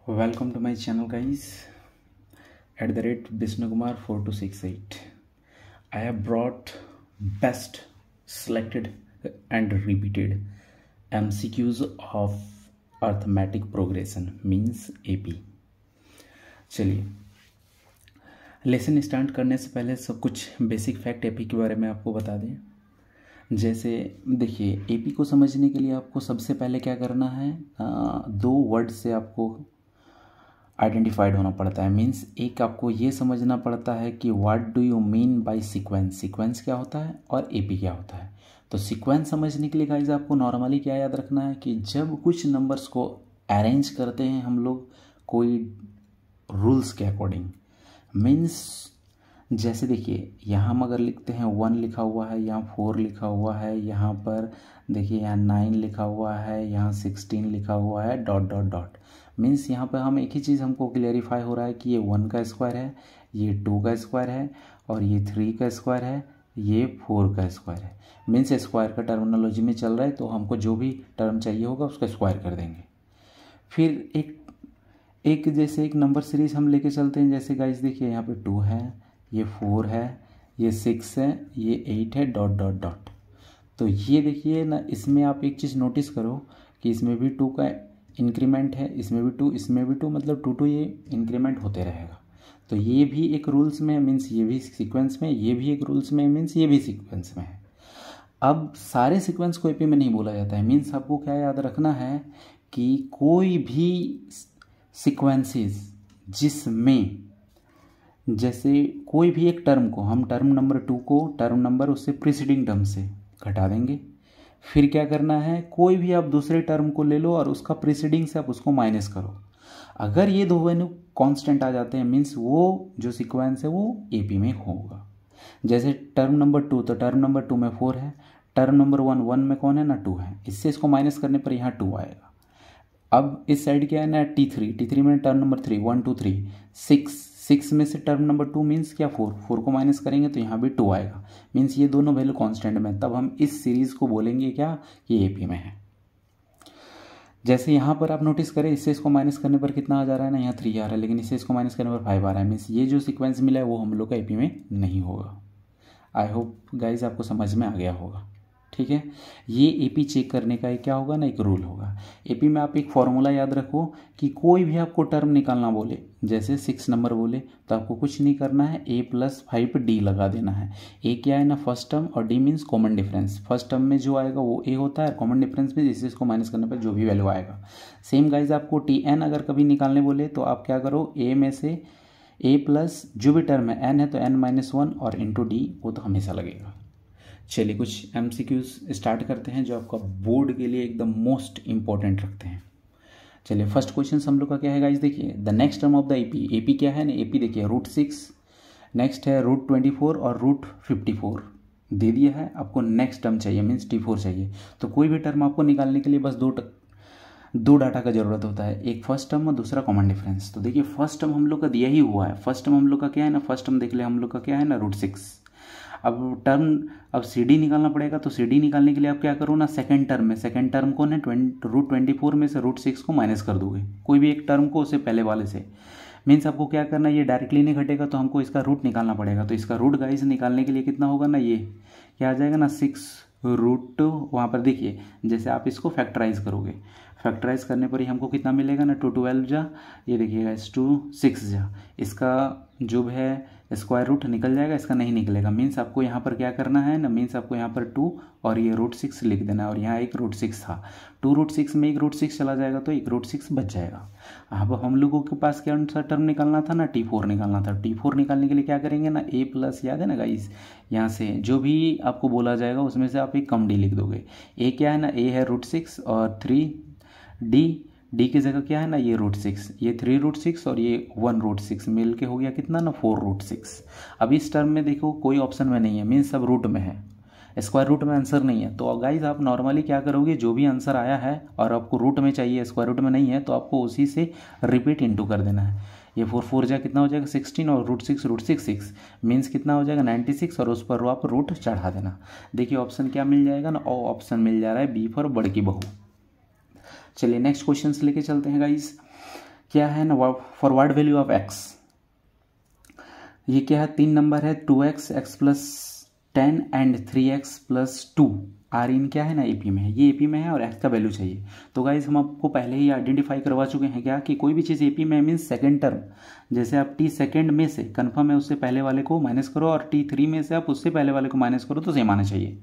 Welcome to my channel, guys. At the rate Vishnukumar 4268, I have brought best selected and repeated MCQs of arithmetic progression means AP. चलिए lesson start करने से पहले सब कुछ basic fact AP के बारे में आपको बता दें। जैसे देखिए, एपी को समझने के लिए आपको सबसे पहले क्या करना है, दो वर्ड से आपको आइडेंटिफाइड होना पड़ता है। मीन्स एक आपको ये समझना पड़ता है कि what do you mean by sequence, sequence क्या होता है और एपी क्या होता है। तो सीक्वेंस समझने के लिए गाइस आपको नॉर्मली क्या याद रखना है कि जब कुछ नंबर्स को अरेंज करते हैं हम लोग कोई रूल्स के अकॉर्डिंग, मीन्स जैसे देखिए यहाँ हम अगर लिखते हैं 1 लिखा हुआ है, यहाँ 4 लिखा हुआ है, यहाँ पर देखिए यहाँ 9 लिखा हुआ है, यहाँ 16 लिखा हुआ है, डॉट डॉट डॉट। मीन्स यहाँ पर हम एक ही चीज़ हमको क्लियरिफाई हो रहा है कि ये 1 का स्क्वायर है, ये 2 का स्क्वायर है और ये 3 का स्क्वायर है, ये 4 का स्क्वायर है। मीन्स स्क्वायर का टर्मिनोलॉजी में चल रहा है, तो हमको जो भी टर्म चाहिए होगा उसका स्क्वायर कर देंगे। फिर एक जैसे एक नंबर सीरीज हम लेके चलते हैं। जैसे गाइस देखिए यहाँ पे 2 है, ये 4 है, ये 6 है, ये 8 है, डॉट डॉट डॉट। तो ये देखिए ना, इसमें आप एक चीज़ नोटिस करो कि इसमें भी 2 का इंक्रीमेंट है, इसमें भी 2, इसमें भी 2, मतलब 2 ये इंक्रीमेंट होते रहेगा। तो ये भी एक रूल्स में है, मीन्स ये भी सीक्वेंस में, ये भी एक रूल्स में, मीन्स ये भी सीक्वेंस में है। अब सारे सीक्वेंस को एपी में नहीं बोला जाता है। मीन्स आपको क्या याद रखना है कि कोई भी सीक्वेंसेस जिसमें जैसे कोई भी एक टर्म को हम टर्म नंबर 2 को टर्म नंबर उससे प्रीसीडिंग टर्म से घटा देंगे। फिर क्या करना है, कोई भी आप दूसरे टर्म को ले लो और उसका प्रीसीडिंग से आप उसको माइनस करो। अगर ये दो वैल्यू कांस्टेंट आ जाते हैं, मीन्स वो जो सीक्वेंस है वो एपी में होगा। जैसे टर्म नंबर 2, तो टर्म नंबर 2 में 4 है, टर्म नंबर 1 में कौन है ना, 2 है। इससे इसको माइनस करने पर यहाँ 2 आएगा। अब इस साइड क्या है ना, T3 में टर्म नंबर 3, 1 2 3, 6 में से टर्म नंबर 2 मीन्स क्या, 4 को माइनस करेंगे तो यहाँ भी 2 आएगा। मीन्स ये दोनों वैल्यू कांस्टेंट में, तब हम इस सीरीज को बोलेंगे क्या, ये एपी में है। जैसे यहाँ पर आप नोटिस करें, इससे इसको माइनस करने पर कितना आ जा रहा है ना, यहाँ 3 आ रहा है, लेकिन इससे इसको माइनस करने पर 5 आ रहा है। मीन्स ये जो सीक्वेंस मिला है वो हम लोग का एपी में नहीं होगा। आई होप गाइज आपको समझ में आ गया होगा, ठीक है। ये एपी चेक करने का क्या होगा ना, एक रूल होगा। एपी में आप एक फॉर्मूला याद रखो कि कोई भी आपको टर्म निकालना बोले, जैसे 6 नंबर बोले, तो आपको कुछ नहीं करना है, a+5d लगा देना है। ए क्या है ना, फर्स्ट टर्म, और D means common difference. First term में जो आएगा वो ए होता है, कॉमन डिफरेंस में जिससे इसको माइनस करने पर जो भी वैल्यू आएगा। सेम गाइज आपको tn अगर कभी निकालने बोले तो आप क्या करो, ए में से a प्लस जो भी टर्म है n है तो n-1 और इंटू डी, वो तो हमेशा लगेगा। चलिए कुछ MCQs स्टार्ट करते हैं जो आपका बोर्ड के लिए एकदम मोस्ट इंपॉर्टेंट रखते हैं। चलिए फर्स्ट क्वेश्चन हम लोग का क्या है गाइस, देखिए the next term of the AP क्या है ना, एपी देखिए √6, नेक्स्ट है √24 और √54 दे दिया है। आपको नेक्स्ट टर्म चाहिए, मीन्स T4 चाहिए। तो कोई भी टर्म आपको निकालने के लिए बस दो डाटा का जरूरत होता है, एक फर्स्ट टर्म और दूसरा कॉमन डिफरेंस। तो देखिए फर्स्ट टर्म हम लोग का दिया ही हुआ है। फर्स्ट टर्म हम लोग का क्या है ना, फर्स्ट टर्म देख ले हम लोग का क्या है ना, √6। अब CD निकालना पड़ेगा, तो CD निकालने के लिए आप क्या करो ना, सेकंड टर्म में, सेकंड टर्म को ना √24 में से √6 को माइनस कर दोगे, कोई भी एक टर्म को उससे पहले वाले से। मीन्स आपको क्या करना है, ये डायरेक्टली नहीं घटेगा तो हमको इसका रूट निकालना पड़ेगा। तो इसका रूट गाइस निकालने के लिए कितना होगा ना, ये क्या आ जाएगा ना, 6 वहाँ पर देखिए जैसे आप इसको फैक्टराइज करोगे, फैक्टराइज करने पर ही हमको कितना मिलेगा ना, 2 12 जा, ये देखिएगा 2 6 जा, इसका जो है स्क्वायर रूट निकल जाएगा, इसका नहीं निकलेगा। मीन्स आपको यहाँ पर क्या करना है ना, मीन्स आपको यहाँ पर 2 और ये √6 लिख देना है, और यहाँ एक √6 था, 2 √6 में एक √6 चला जाएगा तो एक √6 बच जाएगा। अब हम लोगों के पास क्या सा टर्म निकालना था ना, T4 निकालना था। T4 निकालने के लिए क्या करेंगे ना, a+, याद है ना गाइस, यहाँ से जो भी आपको बोला जाएगा उसमें से आप एक कम डी लिख दोगे। ए क्या है ना, ए है √6 और 3 डी की जगह क्या है ना, ये √6, ये 3 √6 और ये 1 √6 मिल के हो गया कितना ना, 4 √6। अब इस टर्म में देखो कोई ऑप्शन में नहीं है, मीन्स सब रूट में है, स्क्वायर रूट में आंसर नहीं है। तो गाइज आप नॉर्मली क्या करोगे, जो भी आंसर आया है और आपको रूट में चाहिए, स्क्वायर रूट में नहीं है, तो आपको उसी से रिपीट इंटू कर देना है। ये 4 जा कितना हो जाएगा, 16 और √6 6 मीन्स कितना हो जाएगा, 96, और उस पर आप रूट चढ़ा देना। देखिए ऑप्शन क्या मिल जाएगा ना, ऑप्शन मिल जा रहा है बी फॉर बड़की बहू। चलिए नेक्स्ट क्वेश्चन लेके चलते हैं गाइस। क्या है ना, फॉरवर्ड वैल्यू ऑफ एक्स, ये क्या है 3 नंबर है 2x, x plus 10 and 3x plus 2 are in क्या है ना एपी में है, ये एपी में है और एक्स का वैल्यू चाहिए। तो गाइज हम आपको पहले ही आइडेंटिफाई करवा चुके हैं क्या कि कोई भी चीज़ एपी में मीन्स सेकंड टर्म, जैसे आप टी सेकंड में से कन्फर्म है उससे पहले वाले को माइनस करो और टी3 में से आप उससे पहले वाले को माइनस करो तो सेम आना चाहिए।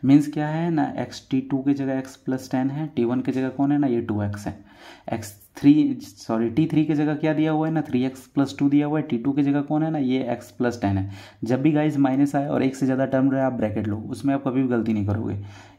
मीन्स क्या है ना, एक्स टी2 की जगह एक्स प्लस 10 है, टी1 की जगह कौन है ना ये 2x है, टी3 की जगह क्या दिया हुआ है ना 3x प्लस 2 दिया हुआ है, टी2 की जगह कौन है ना ये x प्लस 10 है। जब भी गाइज माइनस आए और एक से ज़्यादा टर्म रहे आप ब्रैकेट लो, उसमें आप कभी भी गलती नहीं करोगे।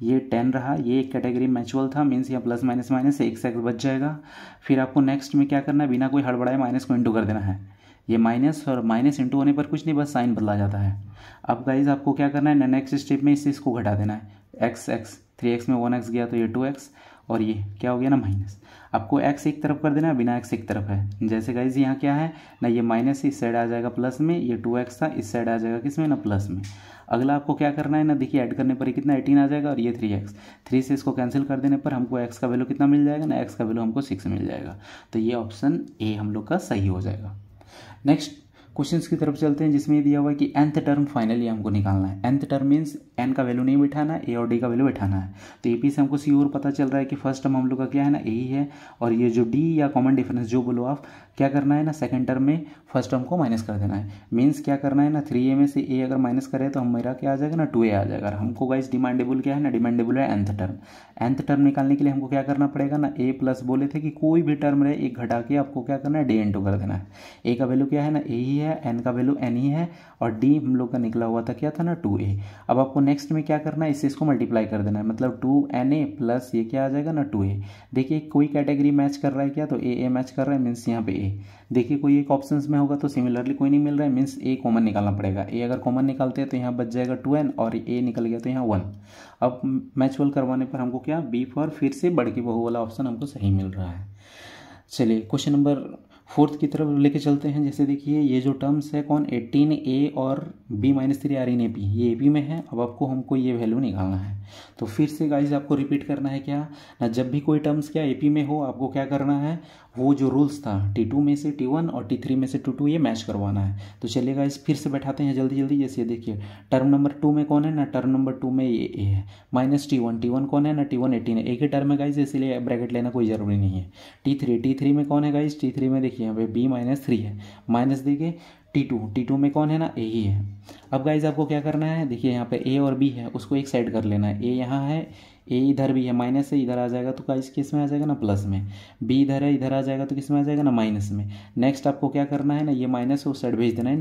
ये 10 रहा, ये एक कैटेगरी मैचुअल था, मीन्स यहाँ प्लस माइनस माइनस से x बच जाएगा। फिर आपको नेक्स्ट में क्या करना है, बिना कोई हड़बड़ाए माइनस को इंटू कर देना है, ये माइनस और माइनस इंटू होने पर कुछ नहीं बस साइन बदला जाता है। अब गाइज आपको क्या करना है, नेक्स्ट स्टेप में इसको घटा देना है, x 3x में 1x गया तो ये 2x और ये क्या हो गया ना माइनस। आपको x एक तरफ कर देना है, बिना x एक तरफ है, जैसे गाइज यहाँ क्या है ना ये माइनस इस साइड आ जाएगा प्लस में, ये 2x था इस साइड आ जाएगा किस में ना प्लस में। अगला आपको क्या करना है ना, देखिए ऐड करने पर कितना 18 आ जाएगा और ये 3x, 3 से इसको कैंसिल कर देने पर हमको x का वैल्यू कितना मिल जाएगा ना, x का वैल्यू हमको 6 मिल जाएगा। तो ये ऑप्शन ए हम लोग का सही हो जाएगा। नेक्स्ट क्वेश्चंस की तरफ चलते हैं, जिसमें दिया हुआ है कि nth टर्म फाइनली हमको निकालना है। nth टर्म मीन्स n का वैल्यू नहीं बिठाना, a और d का वैल्यू बिठाना है। तो एपी से हमको श्योर पता चल रहा है कि फर्स्ट टर्म हम लोग का क्या है ना a ही है, और ये जो d या कॉमन डिफरेंस जो बोलो आप, क्या करना है ना सेकंड टर्म में फर्स्ट टर्म को माइनस कर देना है। मीन्स क्या करना है ना 3a में से a अगर माइनस करें तो मेरा क्या आ जाएगा ना 2a आ जाएगा। हमको गाइस डिमांडेबल क्या है ना, डिमांडेबल है nth टर्म। nth टर्म निकालने के लिए हमको क्या करना पड़ेगा ना, a प्लस बोले थे कि कोई भी टर्म रहे एक घटा के आपको क्या करना है d इंटू कर देना है। a का वैल्यू क्या है ना a ही है, n का वैल्यू n ही है और d हम लोग का निकला हुआ था क्या था ना 2a। अब आपको नेक्स्ट में क्या करना है, इसको मल्टीप्लाई कर देना है, मतलब 2na प्लस ये क्या आ जाएगा ना 2a। देखिए कोई कैटेगरी मैच कर रहा है क्या, तो a मैच कर रहा है मीन्स यहाँ पे a। देखिए कोई एक ऑप्शंस में होगा तो सिमिलरली कोई नहीं मिल रहा है, मीन्स a कॉमन निकालना पड़ेगा। a अगर कॉमन निकालते हैं तो यहाँ बच जाएगा 2n और a निकल गया तो यहाँ 1। अब मैचुअल करवाने पर हमको क्या b फॉर फिर से बढ़ के बहु वाला ऑप्शन हमको सही मिल रहा है। चलिए क्वेश्चन नंबर 4 की तरफ लेके चलते हैं। जैसे देखिए ये जो टर्म्स है कौन 18a और b-3 are in A P, ये ए पी में है। अब आपको हमको ये वैल्यू निकालना है। तो फिर से गाइज आपको रिपीट करना है क्या ना, जब भी कोई टर्म्स क्या ए पी में हो आपको क्या करना है, वो जो रूल्स था T2 में से T1 और T3 में से T2 ये मैच करवाना है। तो चलिए गाइस फिर से बैठाते हैं जल्दी जल्दी। जैसे देखिए टर्म नंबर 2 में कौन है ना, टर्म नंबर 2 में ये ए है, माइनस T1 कौन है ना, T1 18 है, एक ही टर्म है गाइस इसीलिए ब्रैकेट लेना कोई ज़रूरी नहीं है। T3 में कौन है गाइस, T3 में देखिए यहाँ पे b-3 है, माइनस देखिए T2 में कौन है ना a ही है। अब गाइज आपको क्या करना है, देखिए यहाँ पे a और b है उसको एक साइड कर लेना है, a यहाँ है, a इधर भी है, माइनस से इधर आ जाएगा तो गाइस किस में आ जाएगा ना प्लस में, b इधर है इधर आ जाएगा तो किस में आ जाएगा ना माइनस में। नेक्स्ट आपको क्या करना है ना, ये माइनस उस साइड भेज देना है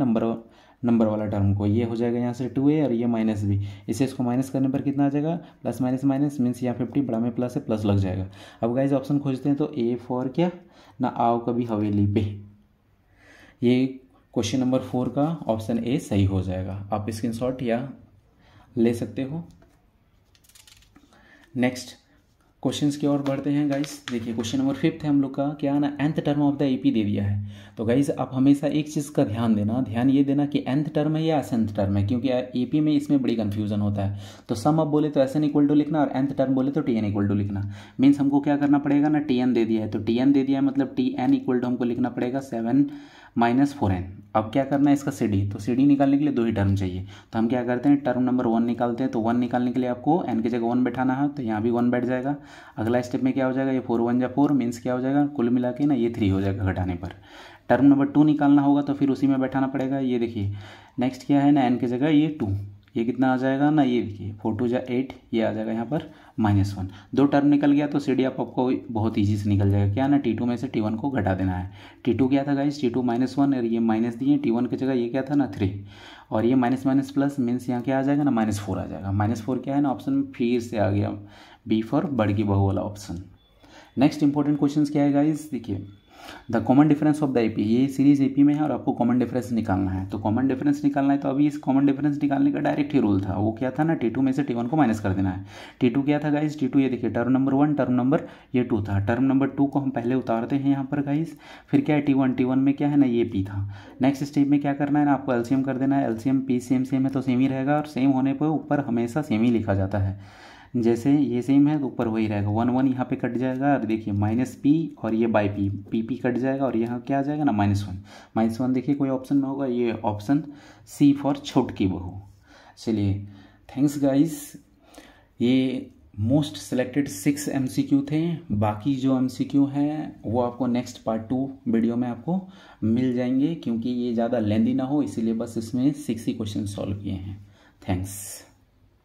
नंबर वाला टर्म को, ये हो जाएगा यहाँ से 2a और ये माइनस b, इसे इसको माइनस करने पर कितना आ जाएगा प्लस माइनस माइनस मीन्स यहाँ 50 बड़ा में प्लस है प्लस लग जाएगा। अब गाइज ऑप्शन खोजते हैं तो a फॉर क्या ना, आओ कभी हवेली पे, ये क्वेश्चन नंबर 4 का ऑप्शन ए सही हो जाएगा। आप स्क्रीनशॉट या ले सकते हो। नेक्स्ट क्वेश्चंस की ओर बढ़ते हैं गाइस। देखिए क्वेश्चन नंबर 5 है हम लोग का, क्या ना nth term of the AP दे दिया है। तो गाइस आप हमेशा एक चीज़ का ध्यान ये देना कि nth टर्म है या एसएनथ टर्म है, क्योंकि एपी में इसमें बड़ी कंफ्यूजन होता है। तो सम अब बोले तो एसएन इक्वल टू लिखना और nth टर्म बोले तो टीएन इक्वल टू लिखना। मीन्स हमको क्या करना पड़ेगा ना, टीएन दे दिया है तो टीएन दे दिया है मतलब टीएन इक्वल टू हमको लिखना पड़ेगा 7 - 4n। अब क्या करना है इसका सीडी, तो सीडी निकालने के लिए 2 ही टर्म चाहिए। तो हम क्या करते हैं टर्म नंबर 1 निकालते हैं। तो 1 निकालने के लिए आपको n की जगह 1 बैठाना है, तो यहाँ भी 1 बैठ जाएगा। अगला स्टेप में क्या हो जाएगा, ये 4 1 जा 4 मीन्स क्या हो जाएगा, कुल मिला के ना ये 3 हो जाएगा घटाने पर। टर्म नंबर 2 निकालना होगा तो फिर उसी में बैठाना पड़ेगा। ये देखिए नेक्स्ट क्या है ना, n की जगह ये 2, ये कितना आ जाएगा ना, ये देखिए 4 2 जा 8, ये आ जाएगा यहाँ पर -1। 2 टर्म निकल गया तो सीडी आपको बहुत ईजी से निकल जाएगा। क्या ना T2 में से T1 को घटा देना है। T2 क्या था गाइस, T2 -1 और ये माइनस दिए, T1 की जगह ये क्या था ना 3 और ये माइनस माइनस प्लस मीन्स यहाँ क्या आ जाएगा ना -4 आ जाएगा। -4 क्या है ना ऑप्शन में फिर से आ गया बी फॉर बड़ की बहू वाला ऑप्शन। नेक्स्ट इंपॉर्टेंट क्वेश्चन क्या है गाइस, देखिए the common difference of the AP, ये सीरीज एपी में है और आपको कॉमन डिफरेंस निकालना है। तो कॉमन डिफरेंस निकालना है तो अभी इस कॉमन डिफरेंस निकालने का डायरेक्ट ही रूल था, वो क्या था ना T2 में से T1 को माइनस कर देना है। T2 क्या था गाइस, T2 ये देखिए टर्म नंबर 1 टर्म नंबर ये 2 था। टर्म नंबर 2 को हम पहले उतारते हैं यहाँ पर गाइस, फिर क्या है T1 में क्या है ना ये P था। नेक्स्ट स्टेप में क्या करना है ना, आपको एलसीएम कर देना है। एलसीएम P सेम है तो सेम ही रहेगा और सेम होने पर ऊपर हमेशा सेम ही लिखा जाता है। जैसे ये सेम है तो ऊपर वही रहेगा, 1 1 यहाँ पे कट जाएगा और देखिए माइनस पी और ये by P, P P cut जाएगा और यहाँ क्या आ जाएगा ना -1। -1 देखिए कोई ऑप्शन में होगा, ये ऑप्शन सी फॉर छोटकी बहू। चलिए थैंक्स गाइस, ये मोस्ट सिलेक्टेड 6 MCQ थे। बाकी जो MCQ हैं वो आपको नेक्स्ट पार्ट 2 वीडियो में आपको मिल जाएंगे, क्योंकि ये ज़्यादा लेंदी ना हो इसीलिए बस इसमें 6 ही क्वेश्चन सॉल्व किए हैं। थैंक्स।